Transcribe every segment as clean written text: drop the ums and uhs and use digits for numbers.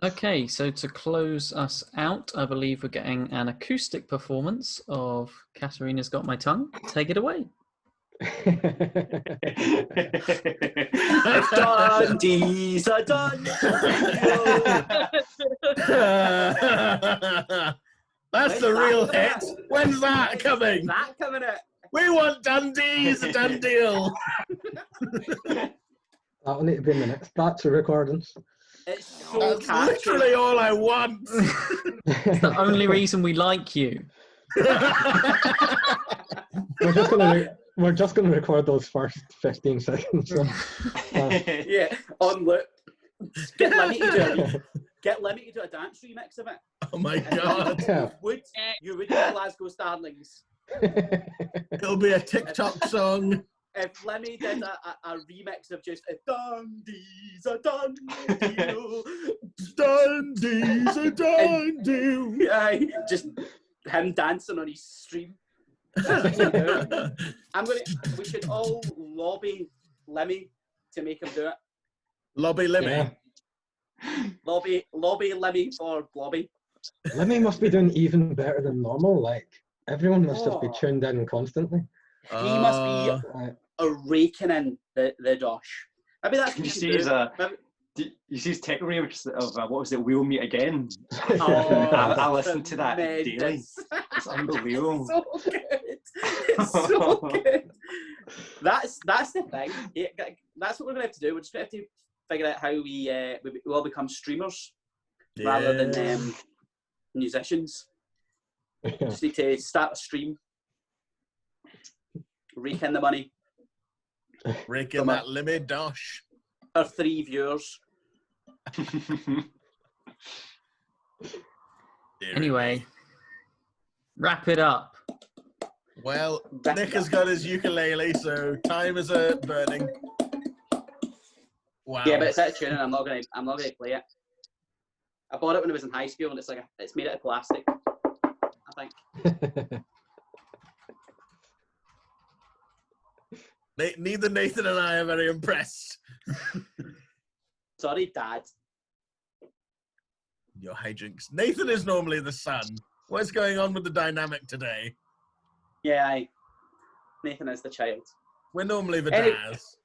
Okay, so to close us out, I believe we're getting an acoustic performance of Katarina's Got My Tongue. Take it away. Dundee's a done deal. That's the real hit. When's that coming? That coming out? We want Dundee's a done deal. That'll need to be in the next batch of recordings. It's so That's catchy. literally all I want. It's the only reason we like you. We're just gonna record those first 15 seconds. Yeah, on loop. Get Lemmy to do a dance remix of it. Oh my god. You would do Glasgow Starlings. It'll be a TikTok song. If Lemmy did a remix of just a Dundee's a done deal. Dundee's a done deal. Yeah, just him dancing on his stream. We should all lobby Lemmy to make him do it. Lobby Lemmy. Yeah. Lobby Lemmy for Blobby. Lemmy must be doing even better than normal. Like, everyone must just be tuned in constantly. He must be a raking in the dosh. Maybe that's what You you see should his, do. you see his tech remix of what was it? We'll Meet Again. Oh, I listen to that daily. tremendous. It's unbelievable. It's so good. It's so good. That's the thing. That's what we're gonna have to do. We're just gonna have to figure out how we all become streamers rather than musicians. Just need to start a stream, rake in the money. Raking that Lemmy dosh. Our 3 viewers. Anyway, wrap it up. Well, Nick has got his ukulele, so time is burning. Wow. Yeah, but it's out of tune and I'm not gonna play it. I bought it when I was in high school and it's made out of plastic, I think. Neither Nathan and I are very impressed. Sorry, Dad. Your hijinks. Nathan is normally the son. What's going on with the dynamic today? Yeah, Nathan is the child. We're normally the dads.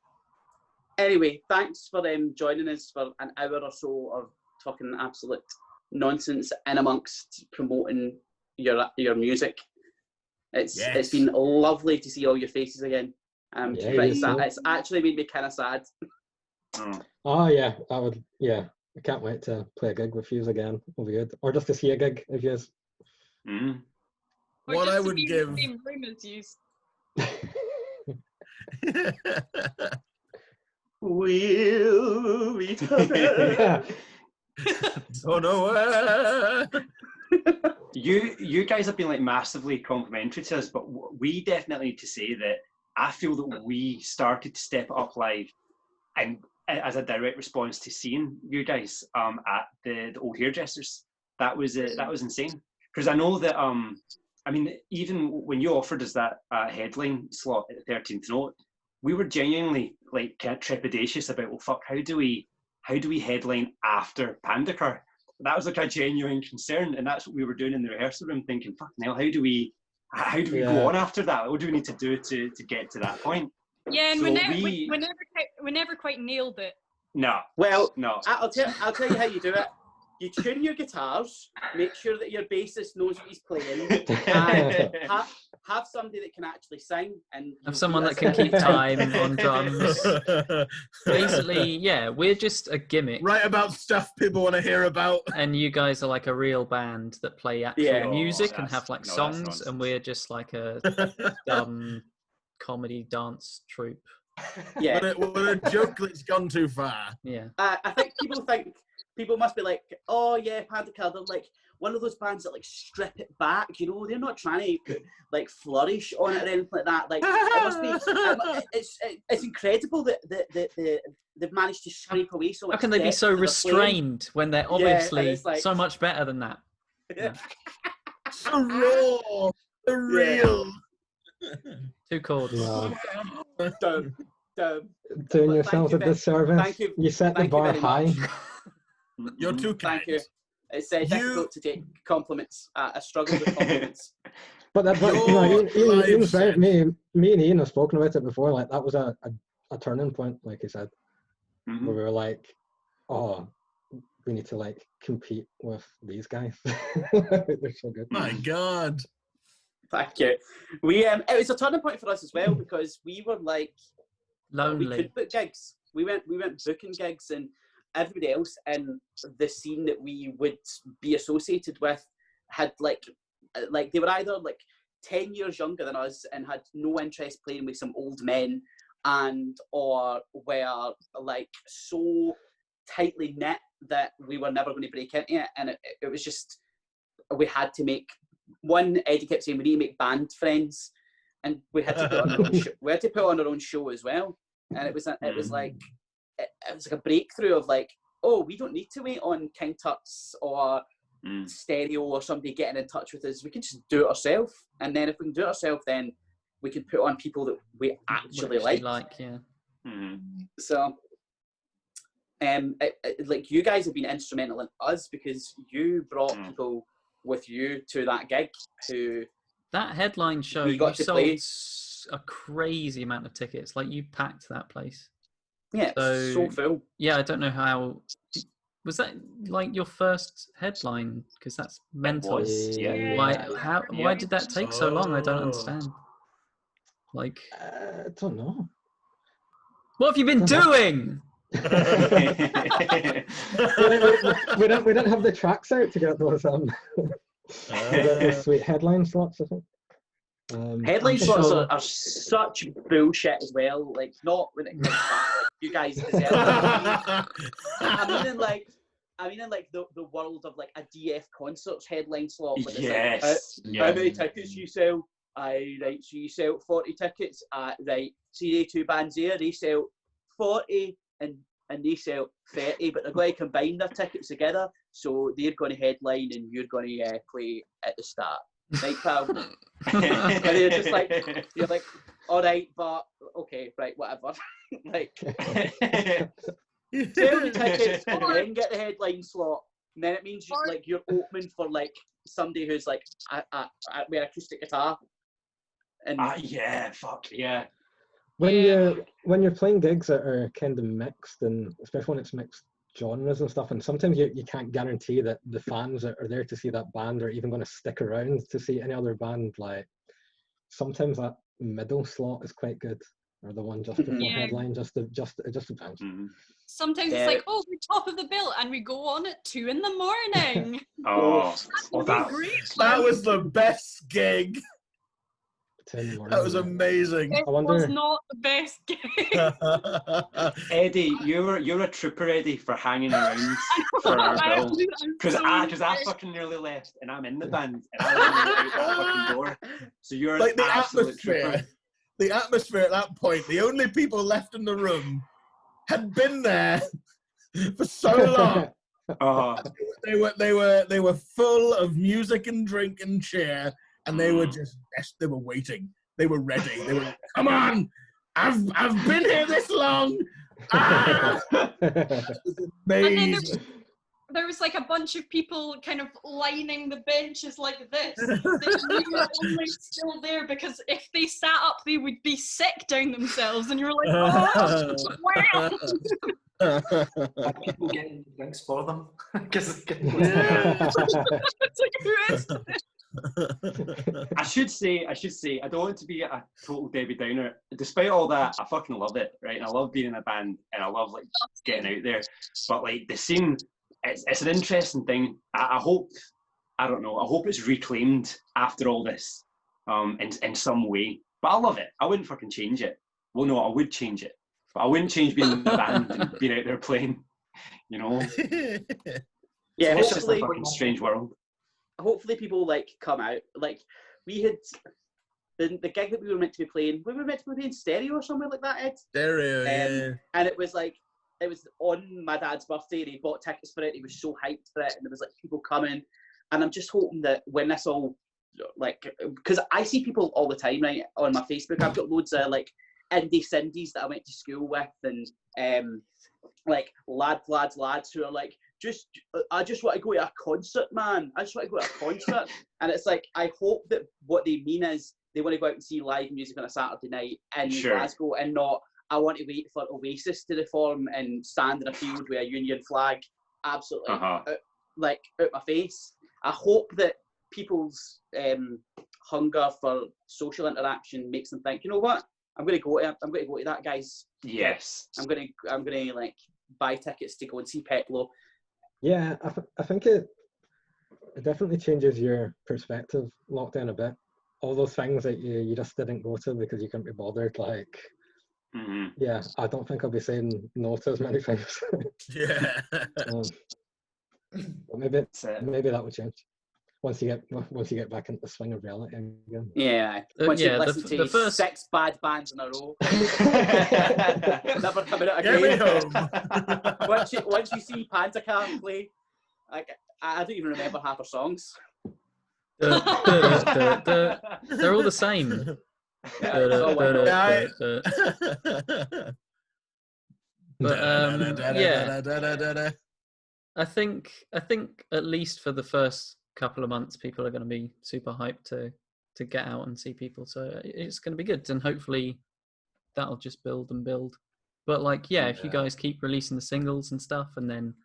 Anyway, thanks for joining us for an hour or so of talking absolute nonsense in amongst promoting your music. It's been lovely to see all your faces again. It's actually made me kind of sad. Oh yeah, I can't wait to play a gig with you again. It'll be good. Or just to see a gig if you. What I would give. The same room as you. We'll be together. Oh no! You guys have been like massively complimentary to us, but we definitely need to say that I feel that we started to step it up live, and as a direct response to seeing you guys at the old hairdressers. That was insane, because I know that I mean, even when you offered us that headline slot at the 13th note, we were genuinely like kind of trepidatious about, well, fuck, how do we headline after Pandaker? That was like a genuine concern, and that's what we were doing in the rehearsal room, thinking, fuck now, how do we go on after that? What do we need to do to get to that point? Yeah, and So we never quite nailed it. No. Well, no. I'll tell you how you do it. You tune your guitars, make sure that your bassist knows what he's playing, and have somebody that can actually sing, and Have someone that can keep time on drums. Basically, yeah, we're just a gimmick. Write about stuff people want to hear about. And you guys are like a real band that play actual music and have like that's songs, nonsense. and we're just like a comedy dance troupe. Yeah. We're a joke that's gone too far. Yeah. I think people must be like, oh yeah, Pandaker, they're like one of those bands that like strip it back, you know, they're not trying to like flourish on it or anything like that. Like it must be, it's incredible that they've managed to scrape away so much. How can they be so restrained when they're obviously like, so much better than that? Yeah. So raw, so real. Two chords. No. Dumb. Doing yourselves a disservice. Thank you. You set the bar high. You're too kind. Thank you. It's difficult to take compliments. I struggle with compliments. But Ian's right. Me and Ian have spoken about it before. Like that was a turning point, like he said, where we were like, oh, we need to like compete with these guys. They're so good. My God. Thank you. We it was a turning point for us as well because we were like lonely. We could book gigs. We went booking gigs, and everybody else in the scene that we would be associated with had like they were either like 10 years younger than us and had no interest playing with some old men, and or were like so tightly knit that we were never going to break into it, and it was just we had to make one. Eddie kept saying we need to make band friends, and we had to put on our own show. We had to put on our own show as well, and it was like a breakthrough of like, oh, we don't need to wait on King Tut's or Stereo or somebody getting in touch with us. We can just do it ourselves, and then if we can do it ourselves, then we can put on people that we actually like. Yeah. So, like you guys have been instrumental in us because you brought people with you to that gig who that headline show we got you to sold play. a crazy amount of tickets. Like you packed that place. Yeah, so full. Yeah, I don't know how. Was that like your first headline? Because that's mental. Yeah. Why did that take so long? I don't understand. Like, I don't know. what have you been doing? we don't have the tracks out to get those those sweet headline slots, I think. Headline slots are such bullshit as well. Like, not when it comes back. Like, you guys deserve it. I mean, in like the world of like a DF concerts headline slot. Yes. How many tickets you sell? Right. So you sell 40 tickets. Right. See, they two bands there, they sell 40 and they sell 30, but they're going to combine their tickets together. So they're going to headline and you're going to play at the start. Right, pal? And they're just like, you're like, all right, but okay, right, whatever. Like, sell the tickets and then get the headline slot. And then it means you're opening for like somebody who's like with acoustic guitar. And yeah, fuck yeah. When you're playing gigs that are kind of mixed, and especially when it's mixed genres and stuff, and sometimes you can't guarantee that the fans that are there to see that band are even going to stick around to see any other band. Like sometimes that middle slot is quite good, or the one just before headline, just depends. Sometimes it's like, oh, we're top of the bill, and we go on at 2 a.m. That was the best gig. That was amazing. It was not the best gig. Eddie, you're a trooper, Eddie, for hanging around for our bill. Because I fucking nearly left, and I'm in the band, and I was out that fucking door. So you're like an absolute trooper. The atmosphere at that point, the only people left in the room had been there for so long. They were full of music and drink and cheer. And they were they were waiting. They were ready. They were like, come on! I've been here this long! Ah! Amazing. And then there was like a bunch of people kind of lining the benches like this. They were only still there because if they sat up, they would be sick down themselves. And you were like, oh, wow! Had people getting drinks for them? It's like, who is this? I should say, I don't want to be a total Debbie Downer. Despite all that, I fucking love it, right? And I love being in a band, and I love like getting out there. But like the scene, it's an interesting thing. I hope it's reclaimed after all this, in some way. But I love it. I wouldn't fucking change it. Well, no, I would change it, but I wouldn't change being in the band and being out there playing. You know? Yeah, it's just a fucking strange world. Hopefully people like come out. Like we had the gig that we were meant to be playing. We were meant to be playing Stereo or somewhere like that, Ed. Stereo, yeah. And it was on my dad's birthday and he bought tickets for it. He was so hyped for it, and there was like people coming. And I'm just hoping that when this all because I see people all the time, right, on my Facebook. I've got loads of like indie Cindies that I went to school with, and like lads who are like I just want to go to a concert, man. I just want to go to a concert. And it's like, I hope that what they mean is they want to go out and see live music on a Saturday night in Glasgow, and not, I want to wait for Oasis to reform and stand in a field with a Union flag absolutely out my face. I hope that people's hunger for social interaction makes them think, you know what, I'm going to go to that, guys. Yes. I'm going to like buy tickets to go and see Peplo. Yeah, I think it definitely changes your perspective, lockdown, a bit. All those things that you just didn't go to because you couldn't be bothered, like, yeah, I don't think I'll be saying no to as many things. Yeah. But maybe that would change once you get back into the swing of reality again. Yeah. Once you listen to the first 6 bad bands in a row, never coming out Get me again. home. once you see Pantacar play, like, I don't even remember half her songs. They're all the same. But I think at least for the first couple of months, people are going to be super hyped to get out and see people. So it's going to be good, and hopefully that'll just build and build. But like, if you guys keep releasing the singles and stuff, and then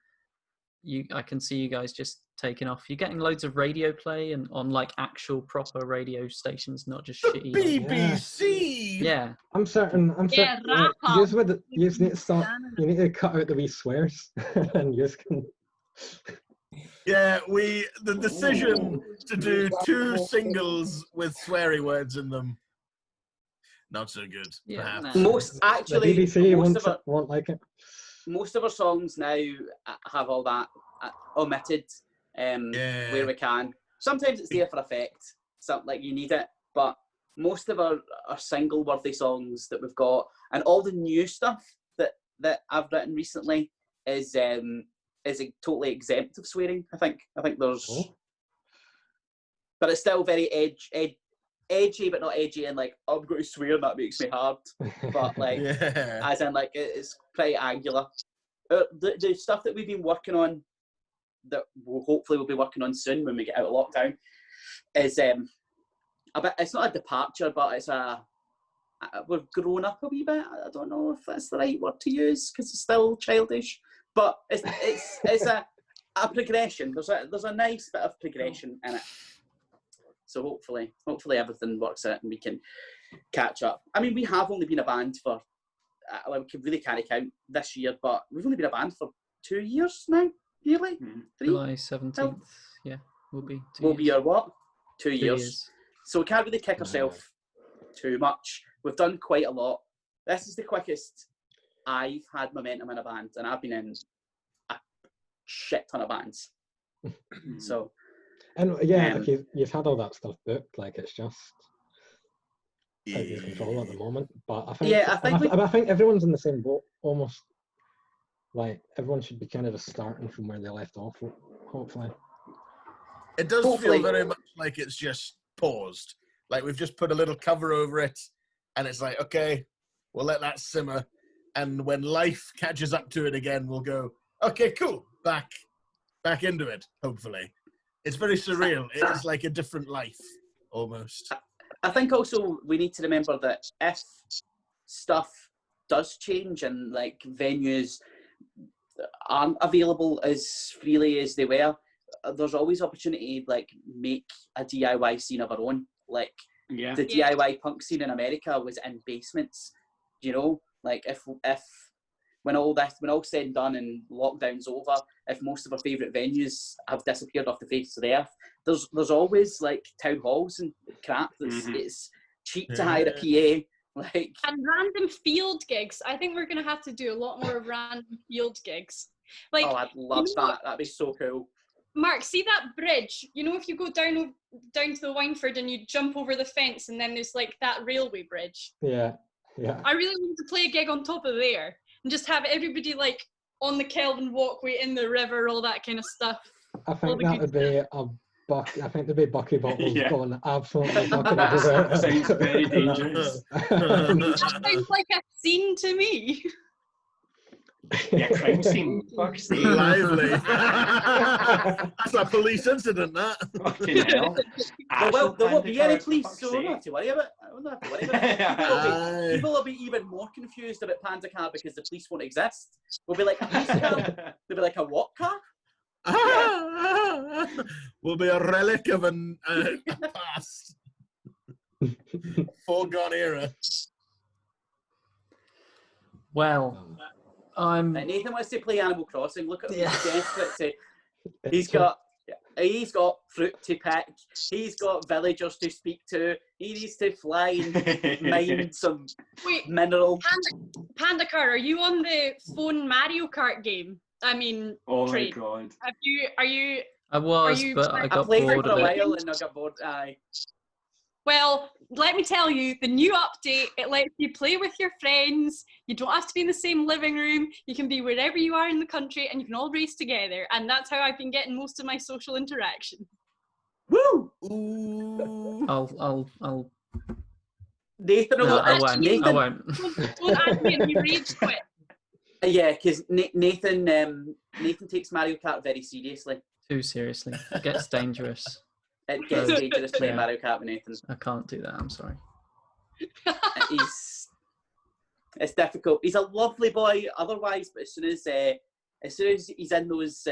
I can see you guys just taking off. You're getting loads of radio play and on like actual proper radio stations, not just shitty. BBC. Yeah. I'm certain. Yeah, Like, rap you need to start. You need to cut out the wee swears, and you just can. Yeah, the decision to do 2 singles with sweary words in them, not so good. Yeah, perhaps. Most actually, The BBC won't like it. most of our songs now have all that omitted where we can. Sometimes it's there for effect, something like you need it, but most of our single worthy songs that we've got, and all the new stuff that I've written recently is totally exempt of swearing. I think there's, but it's still very edgy, but not edgy, and like, I'm going to swear and that makes me hard. But like, as in like, it's pretty angular. The stuff that we've been working on, that we'll be working on soon when we get out of lockdown, is a bit. It's not a departure, but it's we've grown up a wee bit. I don't know if that's the right word to use because it's still childish, but it's a progression. There's a nice bit of progression in it. So hopefully everything works out and we can catch up. I mean, we have only been a band for, we really can't count this year, but we've only been a band for 2 years now, nearly? 3? July 17th, yeah, will be 2 Will be years. our what? 2 2 years. So we can't really kick ourselves too much. We've done quite a lot. This is the quickest I've had momentum in a band, and I've been in a shit ton of bands. So... And like you've had all that stuff booked, like it's just out of your control at the moment. But I think I think everyone's in the same boat almost. Like everyone should be kind of just starting from where they left off. Hopefully, it does feel very much like it's just paused. Like we've just put a little cover over it, and it's like, okay, we'll let that simmer, and when life catches up to it again, we'll go, okay, cool, back into it. Hopefully. It's very surreal. It is like a different life, almost. I think also we need to remember that if stuff does change and like venues aren't available as freely as they were, there's always opportunity to like make a DIY scene of our own. Like the DIY punk scene in America was in basements. You know, like if when all said and done and lockdown's over, if most of our favourite venues have disappeared off the face of the earth, there's always like town halls and crap it's cheap to hire a PA. Like, and random field gigs. I think we're going to have to do a lot more random field gigs. Like, oh, I'd love that. That'd be so cool. Mark, see that bridge? You know, if you go down to the Wynford and you jump over the fence and then there's like that railway bridge. Yeah. I really want to play a gig on top of there. And just have everybody like on the Kelvin walkway in the river, all that kind of stuff. I think that would be I think there'd be Bucky bottles going absolutely bucket everywhere. Sounds very dangerous. That sounds like a scene to me. Yeah, crime scene. Fuck's sake. Lively. That's a police incident, that. Fucking hell. There won't be any Actual police, panda so car, we don't have to worry about it. I don't have to worry about it. People will be even more confused about Panda Car because the police won't exist. We'll be like, a police car? They'll be like, a what car? Will be a relic of a past. Foregone era. Well, I'm. Nathan wants to play Animal Crossing. Look at him, Yeah. he's desperate to. He's got fruit to pick. He's got villagers to speak to. He needs to fly and mine some Wait, mineral. Panda Car, are you on the phone Mario Kart game? I mean, Oh my Train. god. Are you? I was, you but I I got played it bored for of a it. while and I got bored. Aye. Well, let me tell you, the new update, it lets you play with your friends. You don't have to be in the same living room. You can be wherever you are in the country and you can all race together. And that's how I've been getting most of my social interaction. Woo! Ooh. I'll. Nathan, No, I won't. Nathan, I won't. Don't add me any rage quit. Yeah, because Nathan takes Mario Kart very seriously. Too seriously. It gets dangerous. It gets dangerous playing Yeah. Mario Kart with Nathan. I can't do that. I'm sorry. It's difficult. He's a lovely boy otherwise, but as soon as he's in those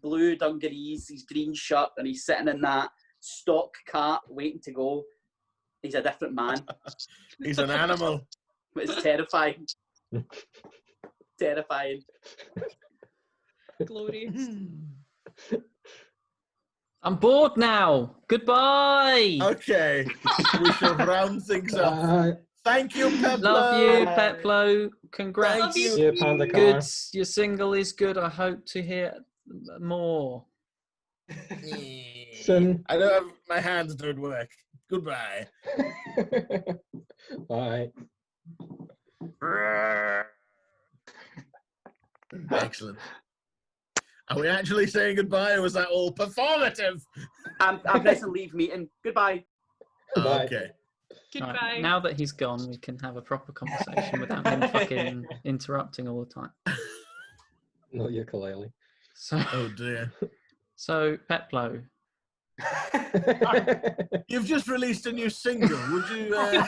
blue dungarees, his green shirt, and he's sitting in that stock cart waiting to go, he's a different man. He's an animal. It's terrifying. Terrifying. Glorious. I'm bored now. Goodbye. Okay, we shall round things up. Thank you, Peplo. Love you, Peplo. Congrats. Thank you. Yeah, Panda Car. Good. Your single is good. I hope to hear more. Soon. I don't have, my hands don't work. Goodbye. Bye. Excellent. Are we actually saying goodbye, or was that all performative? I'm pressing leave meeting. Goodbye. Goodbye. Okay. Goodbye. Right, now that he's gone, we can have a proper conversation without him fucking interrupting all the time. Not ukulele. So, Oh dear. so Peplo, You've just released a new single. Would you?